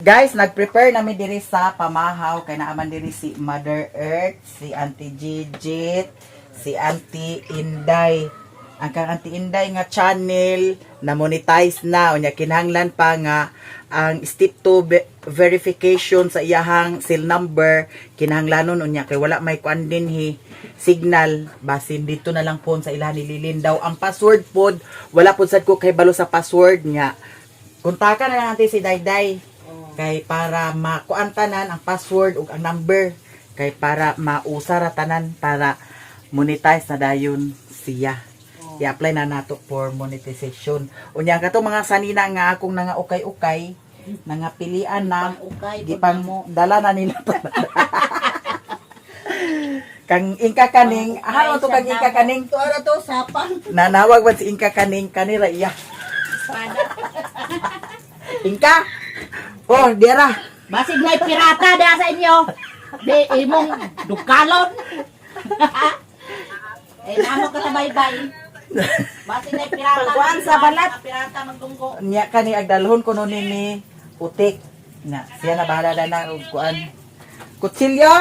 Guys, nag-prepare namin diri sa pamahaw kay naaman diri si Mother Earth, si Auntie Gigit, si Auntie Inday. Ang kang Auntie Inday nga channel na monetize na unya kinahanglan pa nga ang step 2 verification sa iyahang cell number kinahanglanon unya kay wala may kuan dinhi signal basin dito na lang po sa ilahan nililin daw ang password pod wala pod sad ko kay balo sa password nya. Kontakan na lang natin si Dayday kay para makuan tanan ang password ug ang number kay para mausara tanan para monetize na dayon siya. I-apply na nato for monetization. Unya kato mga sanina nga akong nga ukay-ukay nga pilian na gipang dala na nila. Kang ingka kaning ano to kang ingka kaning to ara to sapang nanawag man si ingka kaning kanira iya. Ingka. Oh, dira. basig may pirata da sa inyo di imong dukalon. Namo ka sa baybay basig may pirata Kuan sa balat. pirata magdunggo Nya kani agdalhon kuno ni utik. Na siya na bahala na og kuan. Kutsilyo.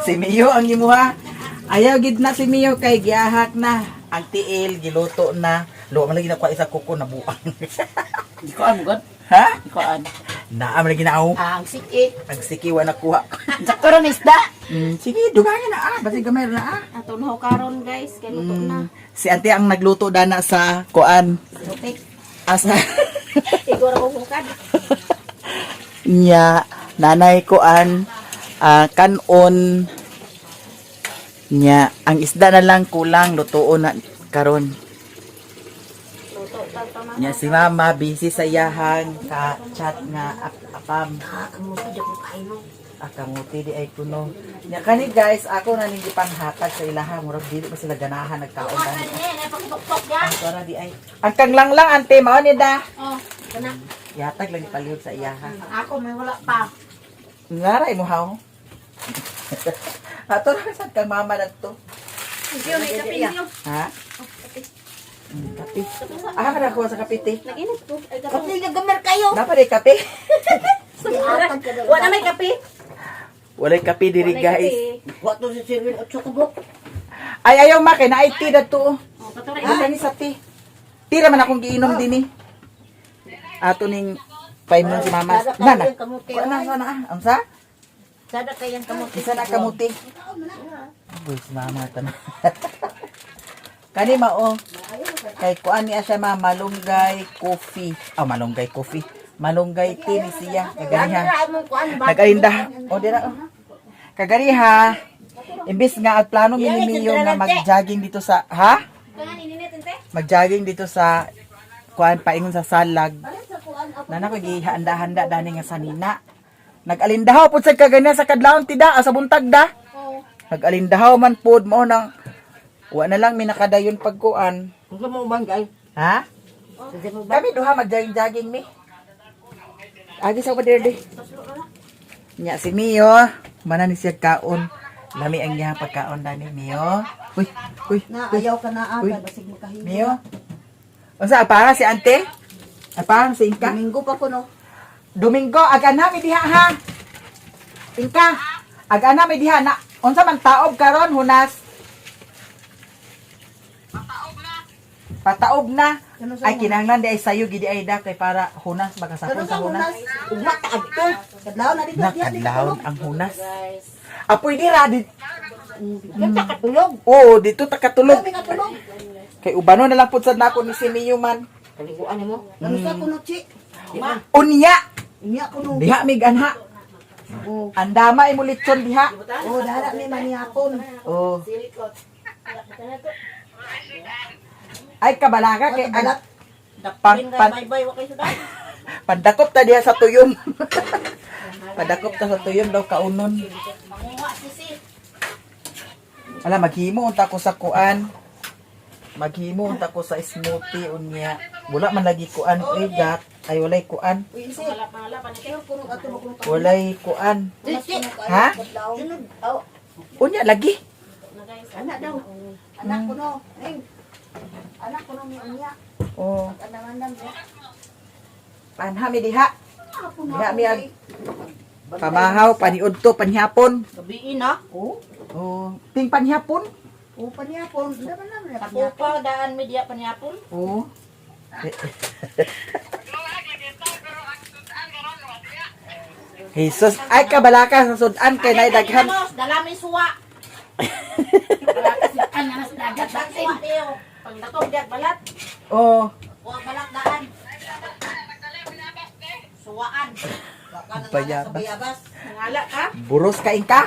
Si Mio ang imuha. Ayaw gid na si Mio kay giahak na. Ang tiil giluto na. Lo man lagi na kuha isa kuko na buang. di ko an god Ha? di ko an Naa man lagi na ako. ang siki Ang sikiwa na kuha. sakto ron isda Sige, dugangin na basi gamay na aton ho karon guys kay luto na Si ate ang nagluto dana sa kuan. lutik Asa igor ko bukad nya nanay kuan kanon nya ang isda na lang kulang lutuon na karon. luto tag pamana Nya si mama busy sa iyahang ka chat nga apam ang mo sa ko kaino akamuti di ay kuno. Nya kani guys ako na ning gipanghatag sa ilaha murag dili pa sila ganahan nagkaon dani. pakitok ya Ang tora di ay. Ang kang lang ante mao ni da. oh kana Yatag lang ipalihog sa iyaha. ako may wala pa Ngaray mo haw. Ato ra sad kang mama dadto. hindi na kape niyo Ha? Kape. Ah, kada ko sa kapite. naginit ko kape gamer kayo Dapat ay kape. wala may kape Walay kape diri guys. what to si 7 8 kubok Ay ayaw ma kay naay tea dadto. oh patore Ay kani sa tea. Tira man akong giinom dinhi. Ato ning 5 mo si mama. Nana. Kuan na sana ah. Ang sa? sada kayang kamuti Isa na kamuti. Uy, si mama tan. Kani mao. Kay kuan niya siya ma malunggay coffee. Ah, malunggay coffee. Malunggay tea ni siya. Kaganiha. Nag-alinda. O dira. Kagariha. Imbis nga at plano ni Mio nga mag-jogging dito sa ha? Mag-jogging dito sa kuan paingon sa salag. Nana ko gihanda-handa dani nga sanina. Nag-alindahaw pud sa kaganya sa kadlawon tida sa buntag da. Nag-alindahaw man pud mo nang wa na lang minakadayon pagkuan. Kung mo bangay Ha? Kami duha mag-jogging mi. Agi sa padirde. Nya si Mio, mana ni siya kaon. Lami ang iyang pagkaon dani Mio. Uy, uy. na ayaw ka na Uy. aga basig makahinga Mio. Unsa para si ante? Apang si Inka? Domingo pa ko no Domingo aga na mi diha ha. Inka, aga na mi diha na. Unsa man taob karon hunas? Pataob na. Ay kinahanglan di ay sayo gidi ay da kay para hunas makasapon sa hunas. ugma ta adto kadlaw na dito Nakadlawon ang hunas. Apoy dira di. Kita katulog Oh, dito ta katulog. kami katulog Kay ubano na lang pud sad nako ni si Mio man. kaliguan mo ano sa kuno chi Unya, inya kuno diha mig anha. oh Andama imo litson diha. oh dala mi manihapon Oh. Ay kabalaga kay balat bye wa kay sudan pandakop ta diha sa tuyom. Padakop ta sa tuyom daw kaunon. manguha sisi Ala maghimo unta ko sa kuan. Maghimo unta ko sa smoothie unya. Wala man lagi kuan igat. Ay walay kuan. uy isi pala pa ni kayo kuno ato mo kuno Walay kuan. Ha? junod oh Unya lagi. anak daw anak kuno anak kuno mi unya Oh. andam-andam ya Panhami diha. Diha mi ag pamahaw paniudto panhapon. Gabiin ha. Oh. Oh, ting panhapon. Oh, panyapon. Tapupa daan media panyapon. Oh. Jesus, ay kabalaka sa sudan kay nay daghan. Dalami suwa. Wala kasi an nga nas dagat suwa tiyo. Pag natog diat balat, Oh, wa balat daan. Suwaan. bayabas. Ngala ka? Buros ka ingka.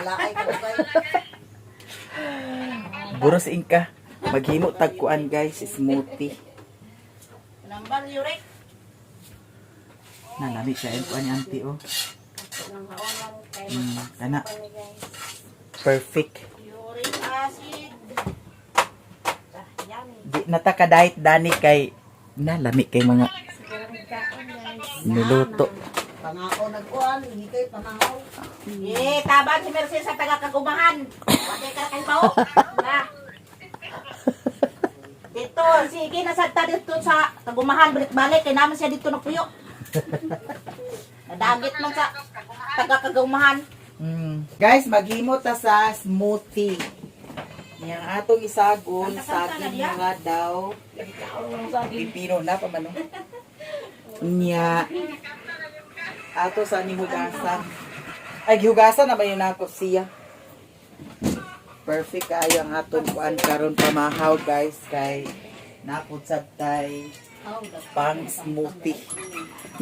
Buros ingka. Maghimo tagkuan guys, smoothie. Nambal yurek. Nalami siya yung kuan ni auntie oh. Nang haon lang kay Kana. Perfect. uric acid. Yummy. Di nataka diet dani kay nalami kay mga niluto. Pangako nagkuhan, hindi kayo pangako. Taban si Mercedes sa taga-kagumahan. Wala ka kay bao. Na. Dito, sige nasagta dito sa kagumahan, balik-balik kay naman siya dito nagpuyo. Nadagit man sa taga-kagumahan. Guys, maghimo ta sa smoothie. Yang atong isagon saging mga daw. Pipino na pa man. Nya. Ato sa ni hugasan. Ay hugasan na ba yun ako siya? Perfect kayo ang atong kuan karon pamahaw guys kay napud sabtay pang smoothie.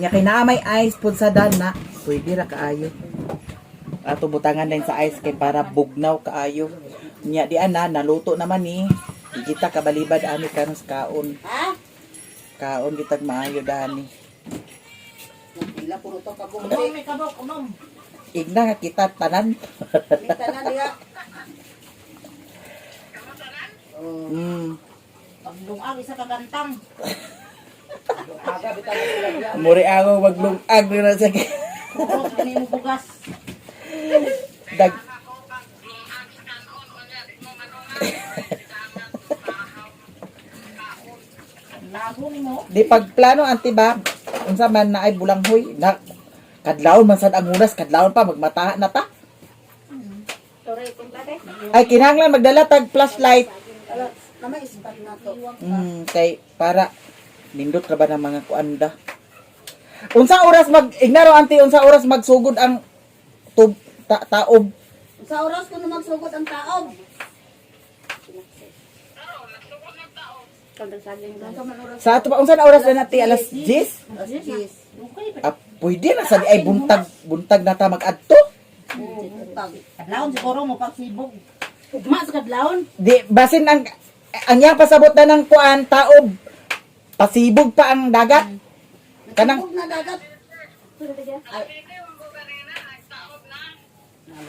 Nya kay naa may ice pud sa dana, pwede ra kaayo. Ato butangan din sa ice kay para bugnaw kaayo. Nya di ana naluto naman ni. Kita kabalibad ani karon sa kaon. Ha? Kaon kitag maayo dani. Pila puro to Unom, kabumbi. may kabok, unom. Igna nga kita tanan. Kita na diha. Pagdungag, isa kagantang. Aga bitaw na sila diha. Muri ako maglungag na sa Puro, kini mo bugas. dag. Lago ni mo. Di pagplano anti ba? Unsa man na ay bulanghoy na kadlawon man sad ang unas kadlawon pa magmataha na ta. Tore, kung tate. Ay kinahanglan magdala tag flashlight. Namay ispat na to. Kay para nindot ra ba ng mga kuanda. Unsa oras mag ignaro anti unsa oras magsugod ang taob. Sa oras ko na magsugod ang taob. Sa ato pa unsa na oras na nati alas 10? Yes. Pwede na sa di ay buntag na ta mag-adto. Utag. Kadlaon siguro mo pagsibog. Ugma sa kadlaon. Di basin ang yang pasabot na ng kuan taob. Pasibog pa ang dagat. Kanang Huwag na dagat.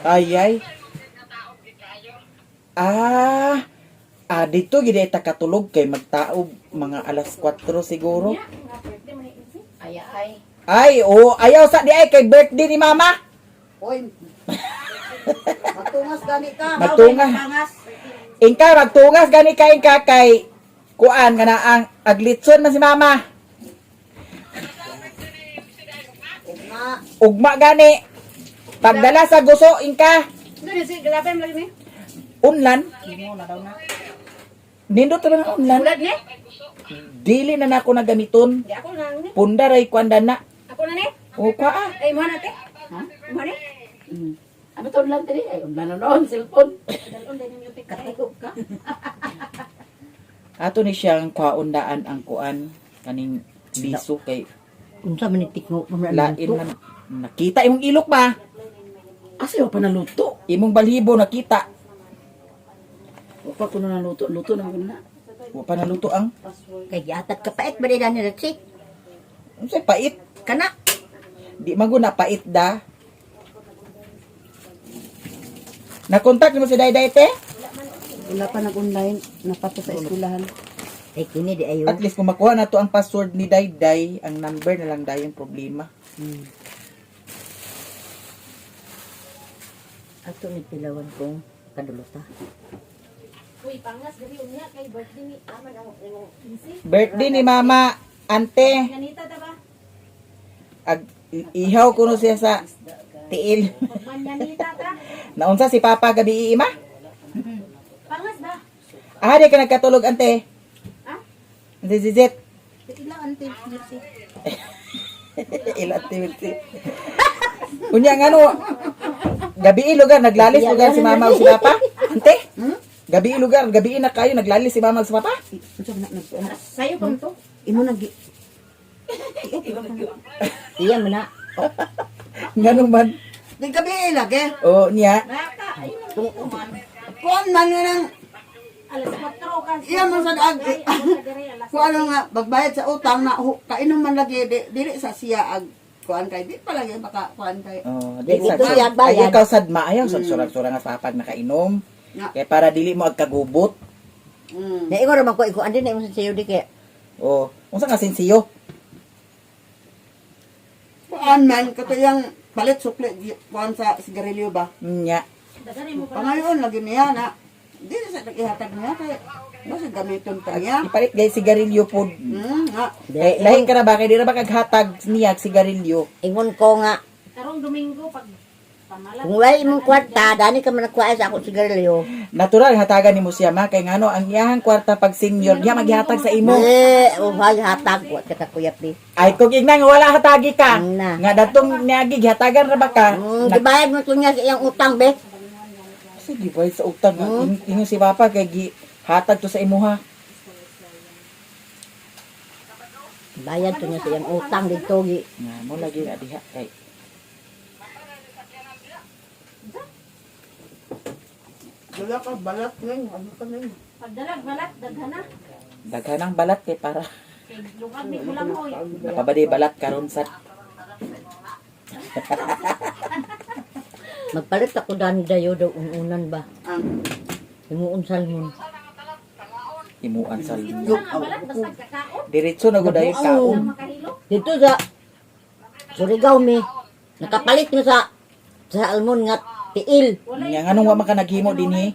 ay. Dito gid ta katulog kay magtaob mga alas 4 siguro. Ay. Ay, ayaw sa di ay kay birthday ni mama. Oy. Magtungas gani ka. Magtungas. Ingka magtungas gani ka ingka kay kuan nga na ang aglitson man si mama. Ugma. Ugma gani. Pagdala sa guso ingka. Dili si galapem lagi ni. Unlan. Mo na daw na. Nindot ra ng unlan. Ulat ni? Dili na nako na gamiton. Di ako na ni. Punda ray kuan dana. Ako na ni. O kwa Ay mo na te. Ha? Mo ni. Ano to lang tiri? Ay unlan noon cellphone. Dalon din yung katulog ka. Ato ni siyang kwaundaan ang kuan kaning liso kay Unsa man itikno lain man nakita imong ilok ba? Asa pa naluto? Imong balhibo nakita. Upa ko na naluto, luto na guna. Wa pa naluto ang Kay giatat ka pait ba di dani rexi? unsay pait. Kana. Di man guna pait da. Nakontak mo si Dayday te? Wala pa nag-online, napato sa eskwelahan. Ay kini di ayo. At least kung makuha na to ang password ni Dayday, ang number na lang dayon problema. Ato ni pilawan kong kadulota. Uy, pangas gali unya kay birthday ni aman ang imong 15. Birthday ni Mama Ante. Ganita ta ba? ihaw kuno siya sa tiil. Manyanita ka. Naunsa si Papa gabi ima? Pangas ba? Ah, di ka nagkatulog ante. Ha? Ante Zizit. Ilang anti Mercy. Ilan tiwilti. Unya nga no, gabi lugar, naglalis lugar si mama o si papa. Ante? Gabi lugar, gabi na kayo, naglalis si mama o si papa. Sa'yo kung to. Imo nag Iyan mo na. Nga naman. Di gabi lagi. O niya. Naka, ayun ang kuman. Kuan man nang Alas 4 ka. Iyan mo sa ag. Kuan nga bagbayad sa utang na kainom man lagi dili sa siya ag kuan kay di pa lagi baka kuan kay. Oh, Di di sa ko yan bayad. ayaw ka sadma, ayaw sa surang-surang nga papag nakainom. Nga. Kaya para dili mo agkagubot. Na ingo ra man ko iko andi na imo sa siyo di kay. O, unsa nga sinsiyo? Kuan man katuyang palit sukli kuan sa sigarilyo ba. Nya. Dagari mo pa. Pangayon lagi niya na di sa ihatag niya kay basta gamiton pa niya. Ipalit gay sigarilyo pod. Nga. Lahi ka na ba kay di ra ba kaghatag niya og sigarilyo? Ingon ko nga, Karong Domingo pag pamalat. kung wala imong kwarta, dani ka man nakuha sa ako sigarilyo. Natural hatagan nimo siya ma kay ngano ang iyahang kwarta pag senior diya maghatag sa imo. Uhay hatag, wa ka kakuyap di. Ay kung igna nga wala hatagi ka. Ang na. Nga datong niagi hatagan ra ba ka? Gibayad mo to niya sa iyang utang, be. Sige boy sa utang nga. Ingon si papa kay hatag to sa imo ha. Bayad to niya sa iyang utang dito, gi. Nga mo lagi na diha kay Wala ka balat ngayon, ano ka ngayon? Pagdalag balat daghana. daghanang balat kay para Kay lugag ni kulangoy. napabadi balat karon sa Magpalit ako dani dayo daw ununan ba. Ang Imuun salmon. imuan sa Ito loob. nga balat basta kakaon. Diretso na gud ayo kaon. Makahilo. Dito sa Surigao mi. Nakapalit mo sa almon nga tiil. Nya nganong wa man ka naghimo dinhi?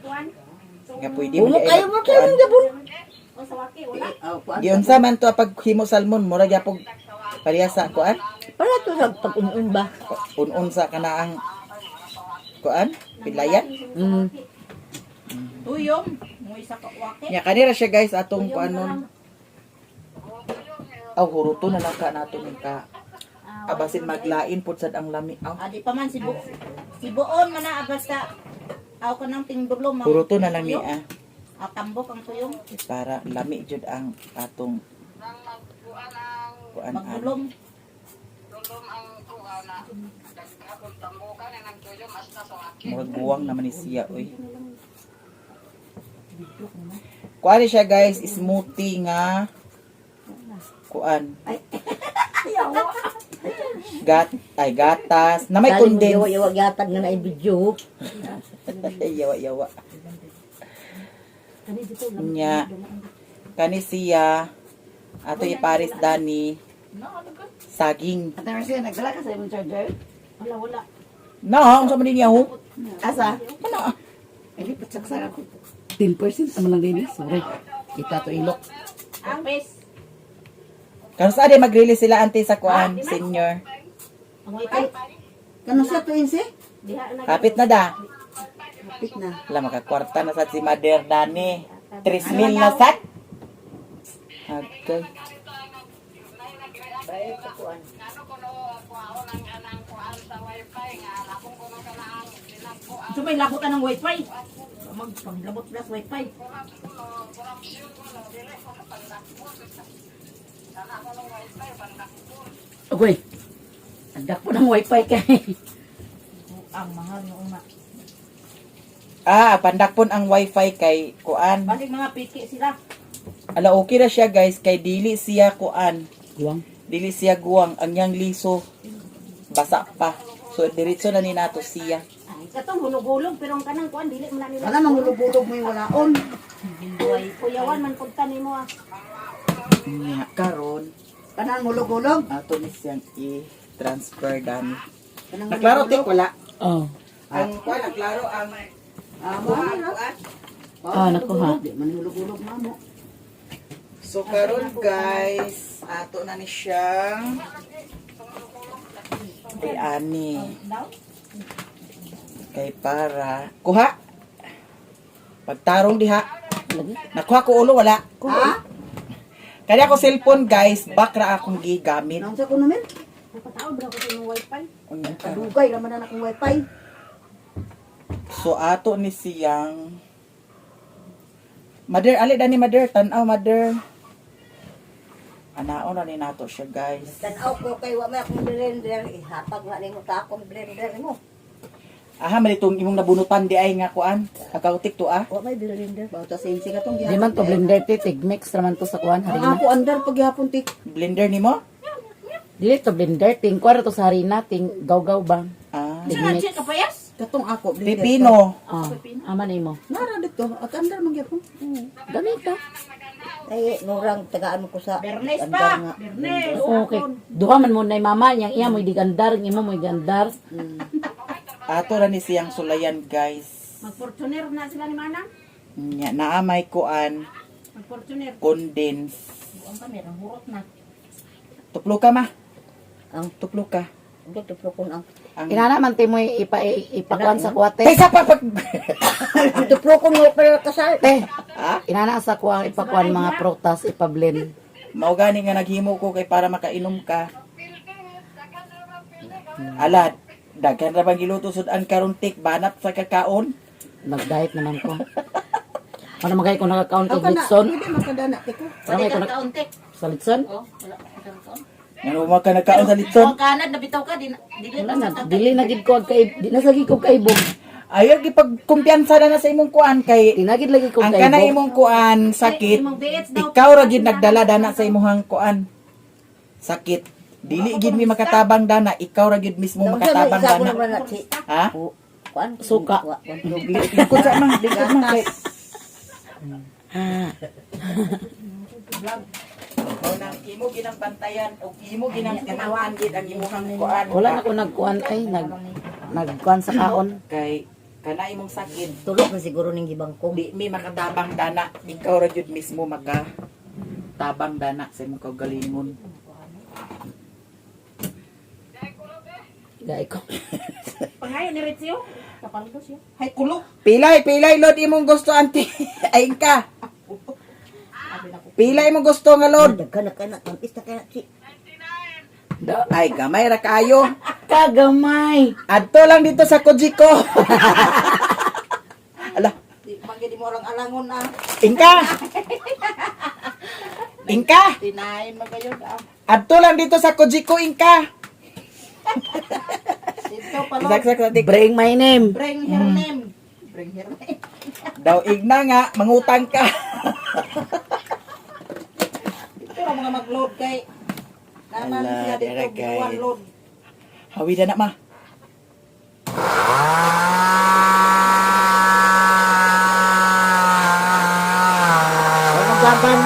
Nga pwede mo Umo kayo mo kayo ng gabon. O sa waki wala. kuan. Giunsa man to pag himo salmon mura gyapon pareha sa kuan? Para to sa pag-unon ba. Un-un sa kanaang kuan? Pilayan? Tuyom. Mo isa ka waki. Nya kanira siya guys atong kuan nun. Aw huruto na lang ka nato ning ka. Abasin maglain pud sad ang lami. Aw Adi pa man si Buon man na basta aw ka nang tingdulom. huruto na lang ni ah. Aw tambok ang tuyom. Para lami jud ang atong kuan. Magdulom. Murag buwang naman ni siya oy. Kuan ni siya guys, smoothie nga kuan. Gatas na may condense. Yawa-yawa gatag nga na i-video. Yawa-yawa. Nya kani siya ato iparis dani saging. Ate Mercy, nagdala ka sa imong charger? Wala wala. No, unsa man din yahu? Asa? Ano? Hindi patsaksa ako. 10% naman lang din eh. Sorry. Kita to ilok. Ang bes. Kano sa ade mag-release sila ante sa kuan senior. Ang wifi. Kano sa to inse? Diha na. Kapit na da. Kapit na. Wala makakwarta na sad si Mother Dani. 3,000 na sad. Okay. So may labot ka ng wifi. Magpanglabot plus wifi. Okay. Andak po ng wifi kay. Ang mahal no una. Ah, pandakpon ang wifi kay kuan. Balik mga piki sila. Ala okay na siya guys kay dili siya kuan. Guwang. Dili siya guwang ang yang liso. Basa pa. So diretso na ni nato siya. Ay, katong hulog-hulog pero ang kanang kuan dili man na nila. Wala manghulog-hulog mo yung walaon. Buhay. Kuyawan man pud mo ah. Nya karon Kanang hulog-hulog. ato ni siyang i-transfer dani. Kanang Naklaro tik wala. Oh. Ang kuan naklaro ang Kuan. kuan. Nakuha. Di man hulog-hulog na mo. So karon guys, ato na ni siyang Kay ani. Kay para. Kuha. Pagtarong diha. Nakuha ko ulo, wala. Ha? Kaya ako cellphone guys, bakra akong gigamit. Naon sa kuno men? Napataod ba ko sa mga wifi? Kadugay naman na akong wifi. So ato ni siyang Mother, ali dani mother, tanaw mother. Anaon na ni nato siya guys. Tanaw ko kay wa may akong blender, ihapag na nimo ta akong blender mo. Aha, malitong imong nabunutan di ay nga kuan. Kakautik to ah. Wa may blender. Bawta sensi ka tong Di man to blender titig mix naman to sa kuan Ang harina. ako andar paghapon tik. Blender nimo? Dili to blender ting kuan to sa harina ting gaw-gaw bang. Ah, Ting Saan mix. siya kapayas? Katong ako blender. pipino. Ah, aman nimo. Nara dito at andar man gyapon. Dami ka. Ay murang tagaan ko sa Bernes andar pa. nga. Bernes. Okay. Duha man mo nay mama yang iya mo digandar, ng imo mo gandar. Ato ra ni siyang sulayan guys. Mag-fortuner na sila ni Manang. Nya naamay kuan, Mag-fortuner. condense. Ang kami, ang hurot na. Tuplo ka ma. Ang Tuplo ka. ug tuplokon ang Ang Inana man ti mo ipakuan sa kuwate. Kaysa pa pag tuplokon mo pero kasal. Te, ha? inana sa kuwang ipakuan mga prutas ipablend. Mao gani nga naghimo ko kay para makainom ka. Alad, daghan ra bang giluto sudan karon tik banat sa kakaon. Nag-diet naman ko. Ano magay ko nakakaon kay Ako na, Litson? hindi makadana tiko. Ano may ko Wala ka kauntik. sa Litson? Oh, wala ka kauntik. Ano mo ka nagkaon sa litson? Ang kanad, nabitaw ka. Wala na, dili na gid ko kay di na sa gid ko kay Bob. Ayaw gipagkumpiyansa na sa imong kuan kay Tinagid lagi ko ang kay kana Bob. imong kuan sakit. Imong diets daw. Ikaw ra gid nagdala dana sa imong kuan. Sakit. Dili gid mi makatabang dana, ikaw ra gid mismo makatabang Isa ko dana. naman na si Ha? kuan Suka. Likod sa man, likod man kay. O nang imo ginang bantayan o imo ginang tinawaan gid ang imong kuan. Wala na ko nagkuan ay nagkuan sa kaon. Kay kana imong sakit. tulog na siguro ning gibangkong. Di mi makatabang dana, ikaw ra jud mismo tabang dana sa imong kaugalingon. Gay ko. Pangayon ni Ritzio. Kapal ko siya. Hay kulo. Pilay lord imong gusto anti. Ay ka. Pilay imong gusto nga lord. Daghan na kana tampis na kana si. Ay gamay ra kaayo. Kagamay. Adto lang dito sa Kojiko. Ala, Di magid mo orang alangon na. Inka. Inka. Tinahin magayon ah. Adto lang dito sa Kojiko Inka. Dito pa lo. Sak Bring my name. Bring her name. Bring her name. daw igna nga mangutang ka. Ito ang mga mag-load kay naman Ala, sila dito dere, kay. buwan load. Hawi na ma. Maglaban.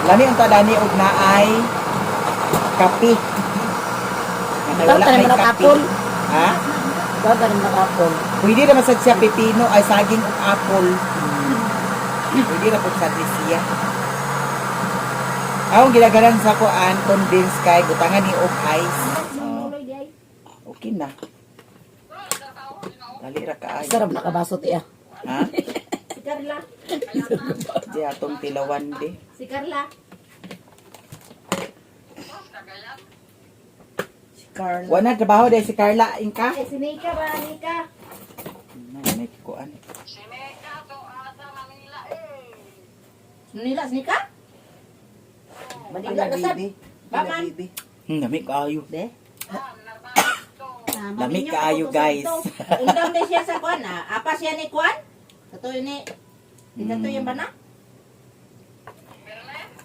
Lani ang tadani og naay kapi. Daw tanim na apple. Ha? Daw tanim na apple. Pwede naman sa siya pipino ay saging ug apple. Pwede na po sa siya. Ang ginagalan sa kuan condense kay butangan ni og ice. Okay na. Dali ra ka Sarap na kabaso ti ah. Ha? Si Carla. Di atong tilawan di. Si Carla. Wala trabaho dahil si Carla Inka. Eh, si Nika ba? Nika. May kuan. Nila si Nika? Manila na sad. Baman. Dami kaayo. Be. Lami kaayo guys. Undang din siya sa kuan na. Apa siya ni kuan? Katoy ni. Ito yung ba na?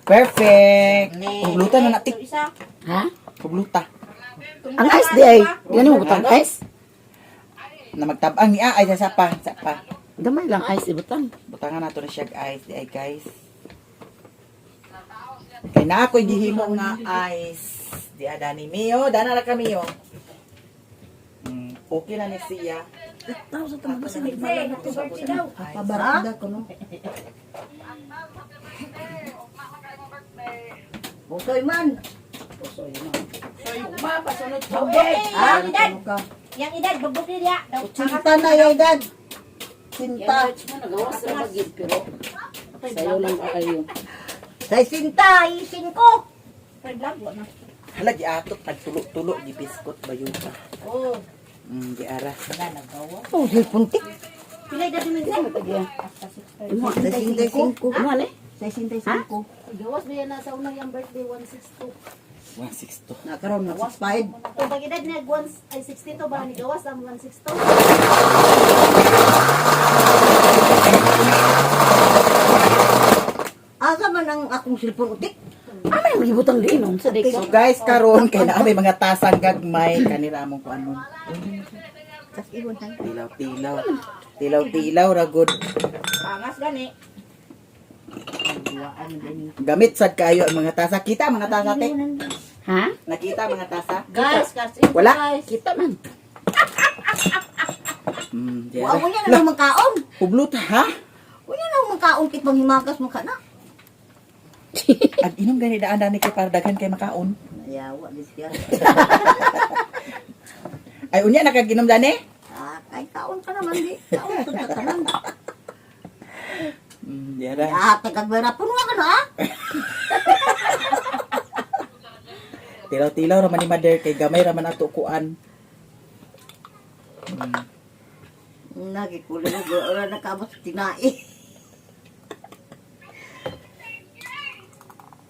Perfect. Ni. Puglutan na natin. Ito isa. Ha? Pugluta. Ang ice di ay. Di mo butang ice. Na magtabang ni ay sa pa. Gamay lang ice ibutang. Butangan nato na siya ice di ay guys. Kay na ako'y gihimo nga ice. Di ada ni Mio, dana ra kami yo. Okay na ni siya. Pabarada ko no. Busoy man. Mapasunod ko. Ah, ano ka? Yang edad, bagbuk dia. Cinta na yung dad. Cinta. Nagawas na magid, pero sayo lang kayo. Say cinta, isin ko. Hala, giatot, tagtulo-tulo, gibiskot ba yun pa? Oh, Giara. Oh, puntik. pilay dati minsan. Say cinta ko. Ano ale? Say cinta ko. Gawas ba yan na sa unang yung birthday, 162. 162. Nakaroon na expired. Kung pag edad niya, 62 ba? Ni gawas ang 162. Asa man ang akong cellphone utik? Ano yung magibutang linom sa dik? So guys, karon kay na may mga tasang gagmay kanira mong kuan mo. Tas ibon tan. Tilaw-tilaw. Tilaw-tilaw ra good. Pangas gani. Gamit sad kayo ang mga tasa. Kita mga tasa te. Ha? Nakita mga tasa? Guys, kasi Wala. guys. Kita man. Wa mo niya na lang mangkaon. Hublot ha? Wa niya na mangkaon kit manghimagas mo kana. Ag inom gani daan ni kay para daghan kay makaon. Ayawa di siya. Ay unya nakaginom dani? Ah, kay kaon ka naman di. Kaon ka tanan. Diara. Ah, tagagbera puno ka na ah. Tilaw-tilaw ra man ni mother kay gamay ra man ato kuan. Nagikulo go ora nakabot tinai.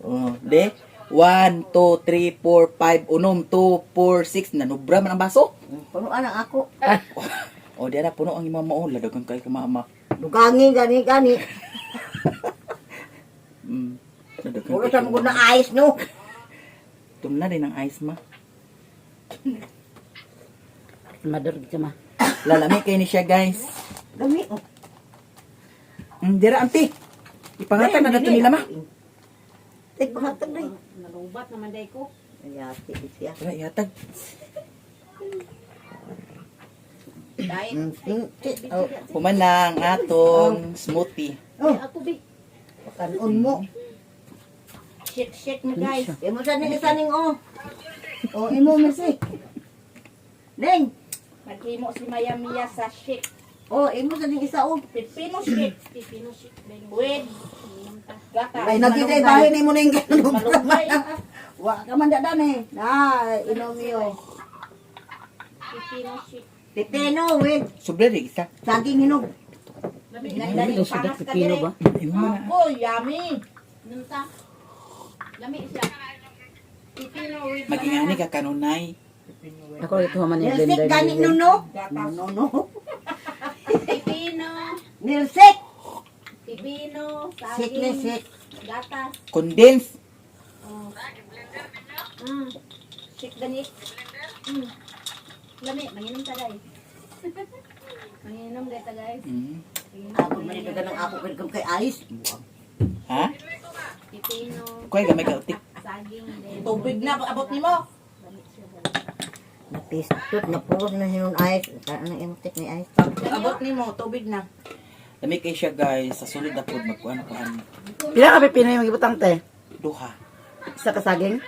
Oh, de 1 2 3 4 5 unom 2 4 6 nanubra man ang baso. Puno ang ako. Oh, diara puno ang imong mo ladagan kay kumama. Dugangi gani. Ladagan Puro kay sa mga na ice no. Tumna din ang ice ma. Madar kita ma. Lalami kay ni siya guys. Dami oh. Dira auntie. Ipangatan na nato nila ma. Tek bahatag dai. Nalubat naman day ko. Ayati siya. Wala yatag. Dahil, Oh, Human na ang atong smoothie. ako bi. kanon mo. Shake mo guys. Imo sa ni isaning oh. Oh, imo mesi. Deng. Maghimo si Maya Mia sa shake. Oh, imo sa ni isa oh. Pipino shake. Pipino shake. With gata. Ay nagiday bahin nimo ning kanon. Malunggay. Wa ka man dadan eh. Na, inom yo. Pipino shake. Pipino with Sobre rin isa. saging hinog. Ano sudah pipino ba? Imo man na. Oh, yummy. Nunta. Lami siya. Pipino with Magingani ka kanunay. Ako ito man yung Nilsik blender. gani nuno. Nuno. Pipino. Nilsik. Pipino. Sik ni sik. Gatas. Condense. Oh. Shake gani. Lami, manginom ta guys. Manginom ta guys. Ako man ito ganang ako kay ice. Ha? Pipino. Kuy gamay ka utik. Saging din. Tubig na abot nimo. Napistot na puro na hinon ice. Ano emotik ni ice. Abot nimo tubig na. Dami kay siya guys, sa sulod na pod magkuan-kuan. Pila ka pipino yung magibutang te? Duha. Isa ka saging?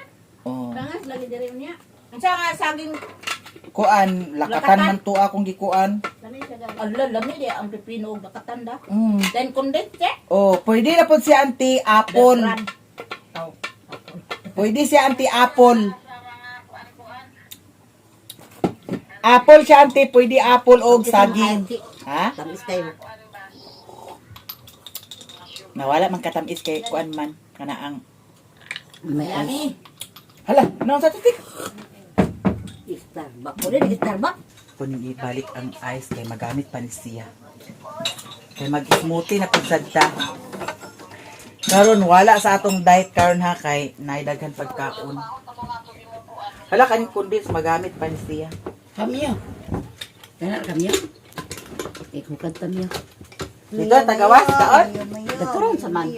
Oh. Pangas lagi diri niya. Unsa nga saging Kuan, lakatan man to akong gikuan. lami siya guys. Ala, lami di ang pipino ug bakatanda. Mm. Then condense. Oh, pwede na pod si Auntie Apple. Pwede si Auntie Apple. Apple siya Auntie, pwede apple og saging. Ha? Tamis kayo. Nawala man katamis kay kuan man kana ang May Lami. hala, ano sa tutik? Starbucks. Pwede di Starbucks. Kunin ibalik ang ice kay magamit pa ni siya. Kay mag-smoothie na pagsadta. Karon wala sa atong diet karon ha kay naidaghan pagkaon. Hala kani kundis magamit pa ni siya. Kamiya. Kaya kamiya. Ikukan tamiya. Dito tagawas daot. Dagkuron sa man.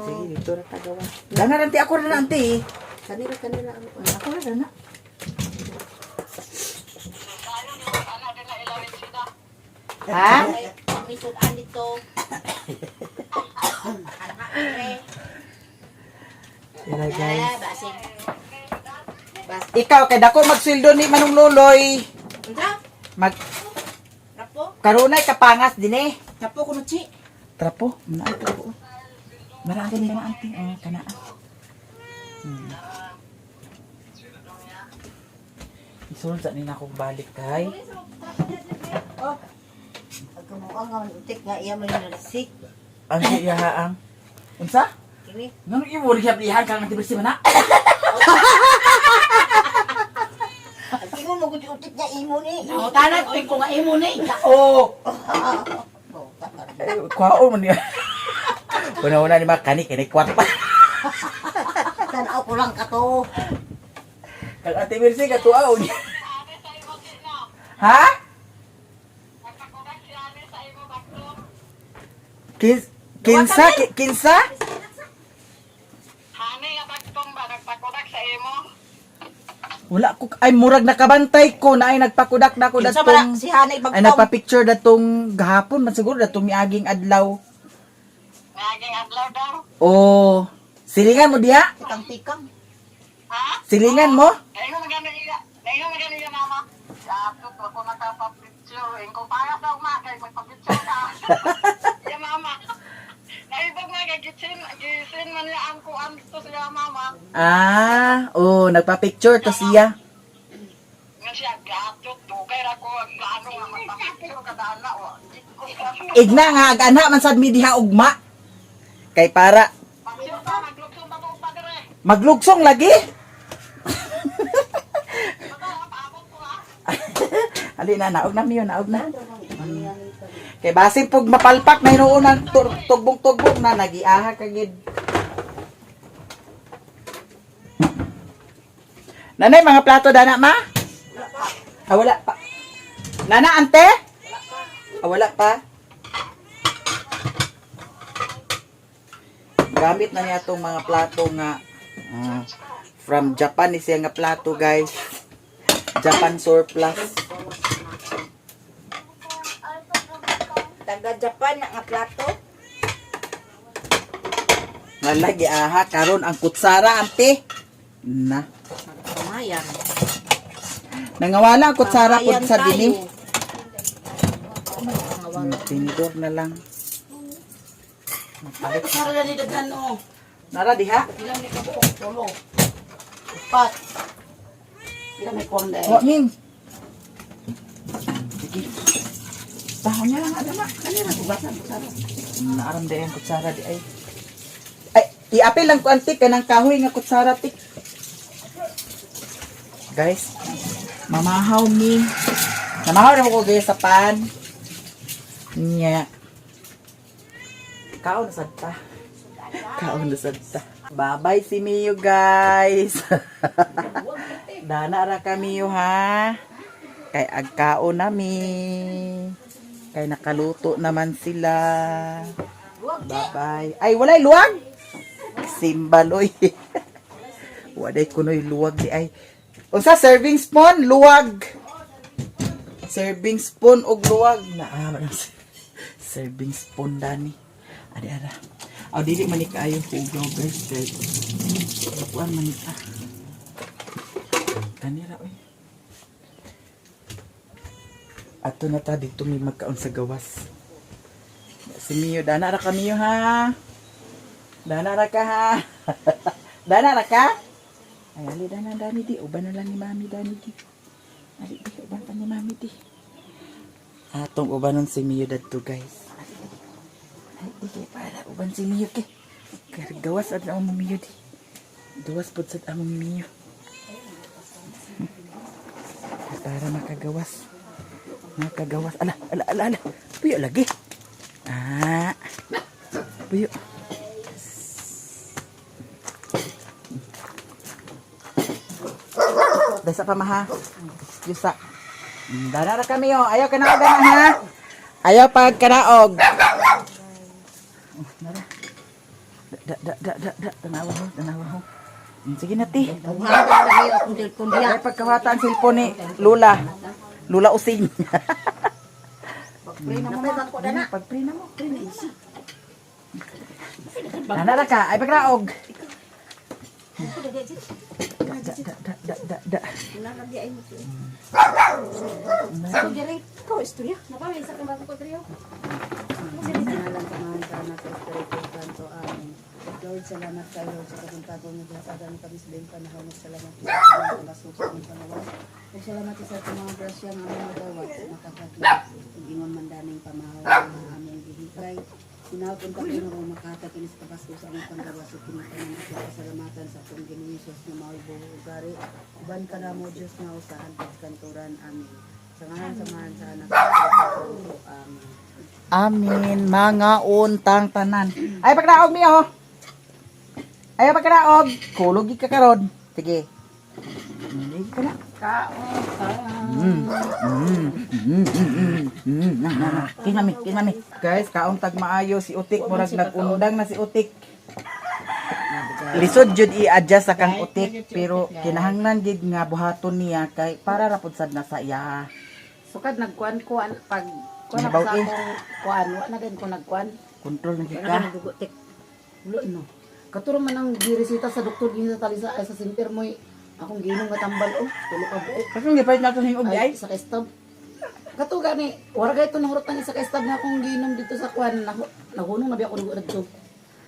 Sige dito ra tagawas. Dana ranti ako ra nanti. Kanila. Ako ra dana. Ha? May sudan dito. Sila guys. Basig. Ikaw, kay dako magsweldo ni Manong Luloy. Unta? Mag Rapo? karunay kapangas din eh. Rapo kuno chi. Trapo, naa trapo. Marami ni mga auntie, kanaan. Isulod sa nina akong balik kay. Kamuang nga utik nga iya man nalasik. Ang iyahaang. Unsa? Kini Nang iwo lihat kang nanti bersih mana? Tingnan mo gud utik nga imo ni. Tanan ko nga imo ni. Oh. Kwao man niya. Una-una ni makani kini kwat pa. Tanaw ko lang kato. Kag ate bersih ka tuaw niya. Ha? Kinsa? Wala ko ay murag nakabantay ko na ay nagpakudak na ko Kinsa man datong si Hanay ay Bagtong. nagpa-picture datong gahapon man siguro datong miaging adlaw. Naging adlaw daw. Oh, silingan mo diha? Tikang-tikang. Ha? Silingan mo? Dahil mo magano iya mama. Sato ko ako nakapapicture. Kung para daw kay magpapicture ka. Ya mama. Naibag nga gisin man niya ang kuan dito siya mama. Nagpa-picture to siya. Nga siya gatot dugay ra ko ang plano nga magpapicture kada na o. Igna nga agana man sad mi diha ugma. Kay para Picture ka naglugsong ba ko pa dire. maglugsong lagi. Paabot ko ha. Ali na naog na miyo, naog na. Kay basin pug mapalpak na hinuon ang tugbong-tugbong na nagiaha kagid. Nanay, mga plato dana ma? Wala pa. Nana, ante? Wala pa. Gamit na niya itong mga plato nga from Japan ni siya nga plato guys. Japan surplus. Taga Japan nga plato. Nalagi aha karon ang kutsara ante. Na. Kamayan. Nangawala ang kutsara pod sa Kamayan dini. tayo. Tinidor na lang. Bakit sara na ni daghan o? Nara diha. Ilang ni kabuok tulo. Upat. Ilang may kuwang dahil. O min. Sige. Tahon niya lang ada ma. Kanina tugasan ko sara. Naaram day ang kutsara di ay. Ay, iapil lang ko antik kanang kahoy nga kutsara tik. Guys, mamahaw mi. Mamahaw na ko guys sa pan. Nya. Kaon na sadta. Kaon na sadta. Bye-bye si Mio guys. Dana ra kami yo ha. Kay agkaon nami. Kay nakaluto naman sila. Bye-bye. Ay, walay luwag. Simbaloy. Waday kunoy luwag di ay. Unsa serving spoon, luwag. Serving spoon og luwag na serving spoon dani. Ada. Aw dili man ni kaayo hugaw guys. Kuan man ni ta. Kanira oy. Ato na ta dito may magkaon sa gawas. Si Mio, dana ra ka Mio ha. Dana ra ka ha. Dana ra ka? Ay, ali dana dani di. Uban na lang ni Mami dani di. Ali di, uban pa ni Mami di. Atong ubanon si Mio dadto guys. Ay, di para uban si Mio ke. Kaya gawas at na mo Mio di. Gawas po sa among Mio. Para makagawas. Makagawas. Ala. Puyo lagi. Puyo. Dasa pa maha. Yusa. Dana ra kami oh. Ayaw ka na ha. Ayaw pag kanaog. Nara. Tanawa ho. Sige na ti. Ay pagkawata ang cellphone ni Lula. Lula Using. Pre na mo. Napay ko na. Pag-pray na mo. Pre na isa. Nana ka, ay pagraog. Da. Nalagay ay mo. Ako diri ko istorya. Napamay sa kang ko diri. Sinalang samahan sa anak sa Espiritu Santo. Amen. Lord, salamat kayo sa kabuntagong naglasagan kami sa layong panahon. Salamat sa mga kalasupang ng panahon. Salamat sa ating mga grasya ng aming magawa. Makakakita. Ingon mandaning pamahaw ng aming bihikay. Sinawag kami ng makatakinis kapasko sa aming panggawa sa pinitanan at kasalamatan sa atong Ginoong Hesus na mawalbo ugari. Uban ka na mo, Diyos na usahan pagkanturan. Amen. Samahan sa anak sa Espiritu Santo. Amen. Amin, mga untang tanan. Ay pagraog miyo. Ay pagraog. Kulog ka karon. Sige. Hindi ka na. Kinami. Guys, kauntag maayo si Utik. Murag nag-undang na si Utik. Lisod jud i-adjust sa kang Utik. Pero kinahanglan jud nga buhaton niya kay para rapod sad na sa iya. Sukad nagkuan-kuan pag kuan ako sa Nabaw, akong kuan, wa na din ko nagkuan. Control na Ano ka. ka dugo tik. Ulo no. Katuro man ang giresita sa doktor din sa talisa ay sa center mo akong ginom nga tambal tulo ka buok. Kasi hindi pa nato ning ubi ay. Ay sa kastab. Kato gani, wala gay to nahurot ng isa kastab nga akong ginom dito sa kuan nahunong na bi ako dugo dito.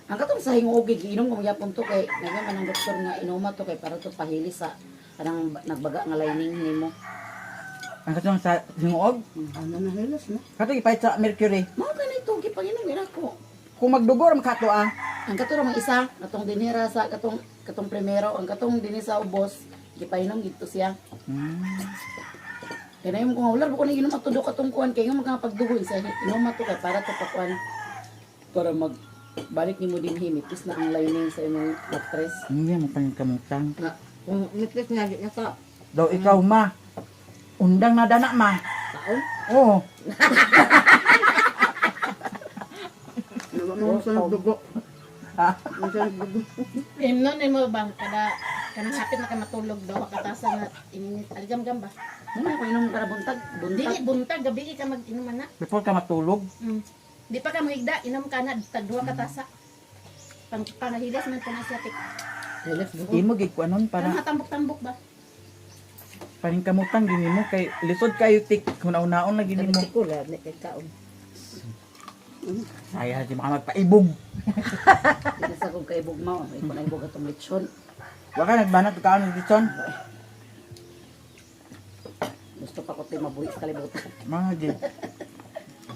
Ang katong sa hingoog giinom ko gyapon to kay nagaman ang doktor nga inuma to kay para to pahili sa kanang nagbaga nga lining nimo. Ang katong sa hingoog. Ano na hilos na? Kato ipait sa mercury. Mao ganito gipanginom ina ko. Kung magdugo ra makato ah. Ang katong mga isa, katong dinira sa katong primero, ang katong dinhi sa ubos, gipainom gito siya. Kaya mo kung ular ko ni inom atudo katong kuan kay nga magpagdugo sa inom to kay para to pakuan para magbalik nimo din himipis na ang lining sa imong mattress. Hindi mo kamutang. Na kung nipis nga di na ka. Daw ikaw ma. Undang na dana ma. Taon. Oo. Ano sa nagdugo? Ha? Ano sa nagdugo? Imnon ni mo bang kada kanang hapit na kay matulog daw makatasa na ininit aligam-gam ba? Ano ko inom para buntag? Dili Buntag. buntag gabi ka mag-inom na. Before ka matulog. Di pa ka mahigda inom ka na tag duha ka tasa. Panahilas man ko na siya tik. Imo gid ko anon Parang para hatambok-tambok ba? paring kamutang gini mo kay lisod kayo tik hunaw-naon na gini mo. Sabi ko la nek kaon. Saya di maka magpaibog. Dili sa kog kaibog mao, ay ko na ibog atong lechon. Wa ka nagbanat ka ano dito. Gusto pa ko tay mabuhi sa kalibutan. Mga gid.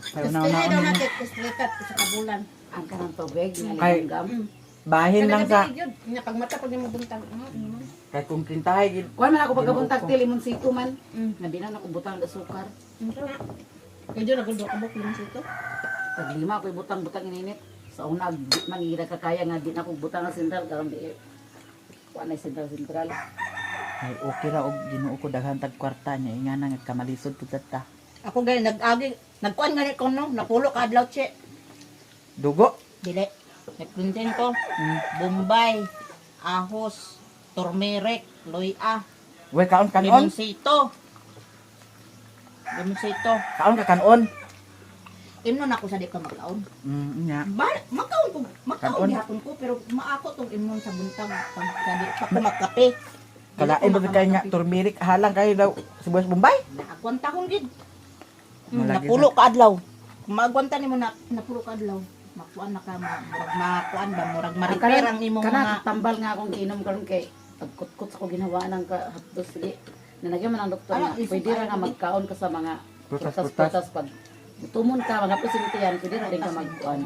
Kayo Kasi daw na na tik kustrikat sa kabulan. Ang kanang tubig nga Ay. gam. Bahin lang sa Nga pag mata pag mo buntag. kay kung tintahay gid. Kuan man ako pagkabuntag ti limonsito man. Mm. Nga di na ako butang ng sukar. Kaya dyan ako doon kabok lang sito. Pag lima ako butang-butang ininit. Sa una, di mangira ka kaya nga di na ako butang ng sentral. Karoon di kuan ay sentral. Ay okay ra og Ginoo ko daghan tag kwarta niya ingana nga kamalisod pud ta. Ako gani nagkuan nga ni ko no, napulo ka adlaw che. Dugo. Dili. Nagprintin ko. Bombay, ahos, turmeric, loya, We kaon kanon. limonsito. Limonsito. Kaon ka kanon. Imnon ako sa di ka magkaon. Nya. Makaon ko, Kaon. makaon gihapon ko pero maako tong imnon sa buntag pag sa di pa ko magkape. Kalain mo kay nga turmeric halang kayo daw sibuyas Bombay. Nakakuan tahon gid. Malagi Napulo ka adlaw. Kung maagwanta nimo na napulo ka adlaw. Makuan na ka murag makuan ba murag ma-repair ang imong Kana mga tambal nga akong giinom karon kay pagkutkot sa ko ginawa nang ka hapdos sige. Nanagyan man ang doktor nga pwede ra nga magkaon ka sa mga prutas pag tumon ka mga presinto yan pwede ra din ka magkuan.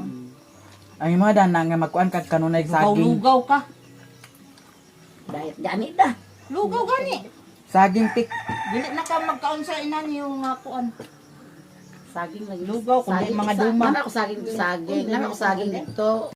Ang mga dana nga magkuan kag kanunay saging. lugaw ka. Diet gani da. Lugaw gani. Saging tik. Dili na ka magkaon sa inan yung kuan. Saging lagi. Lugaw, kundi Saging, mga duma. Nana ako saging dito.